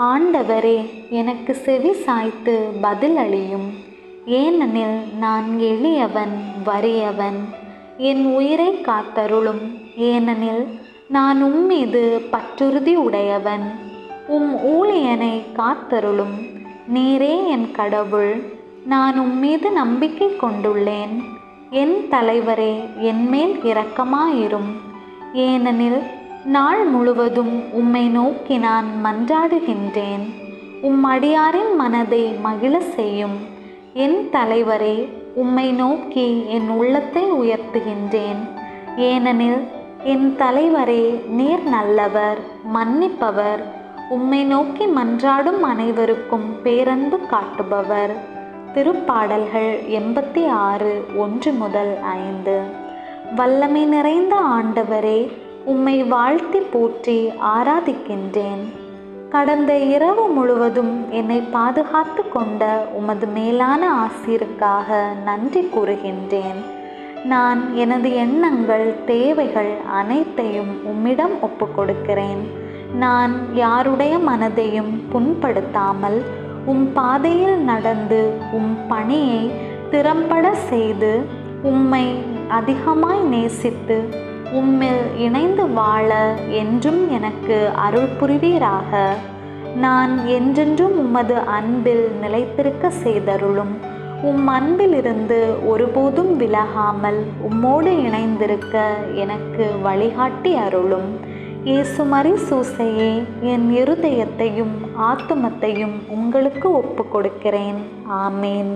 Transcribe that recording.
ஆண்டவரே, எனக்கு செவி சாய்த்து பதில் அளியும். ஏனெனில் நான் எளியவன், வறியவன். என் உயிரை காத்தருளும். ஏனெனில் நான் உம்மீது பற்றுறுதி உடையவன். உம் ஊழியனை காத்தருளும். நீரே என் கடவுள். நான் உம்மீது நம்பிக்கை கொண்டுள்ளேன். என் தலைவரே, என்மேல் இரக்கமாயிரும். ஏனெனில் நாள் முழுவதும் உம்மை நோக்கி நான் மன்றாடுகின்றேன். உம் அடியாரின் மனதை மகிழ செய்யும். என் தலைவரே, உம்மை நோக்கி என் உள்ளத்தை உயர்த்துகின்றேன். ஏனெனில் என் தலைவரே, நீர் நல்லவர், மன்னிப்பவர், உம்மை நோக்கி மன்றாடும் அனைவருக்கும் பேரன்பு காட்டுபவர். திருப்பாடல்கள் 86 1-5. வல்லமை நிறைந்த ஆண்டவரே, உம்மை வாழ்த்தி போற்றி ஆராதிக்கின்றேன். கடந்த இரவு முழுவதும் என்னை பாதுகாத்து கொண்ட உமது மேலான ஆசீருக்காக நன்றி கூறுகின்றேன். நான் எனது எண்ணங்கள், தேவைகள் அனைத்தையும் உம்மிடம் ஒப்புக்கொடுக்கிறேன். நான் யாருடைய மனதையும் புண்படுத்தாமல் உம் பாதையில் நடந்து உம் பணியை திறம்பட செய்து உம்மை அதிகமாய் நேசித்து உம்மில் இணைந்து வாழ என்றும் எனக்கு அருள் புரிவீராக. நான் என்றென்றும் உமது அன்பில் நிலைத்திருக்க செய்தருளும். உம் அன்பிலிருந்து ஒருபோதும் விலகாமல் உம்மோடு இணைந்திருக்க எனக்கு வழிகாட்டி அருளும். இயேசுமரி சூசையே, என் இருதயத்தையும் ஆத்துமத்தையும் உங்களுக்கு ஒப்பு கொடுக்கிறேன். ஆமேன்.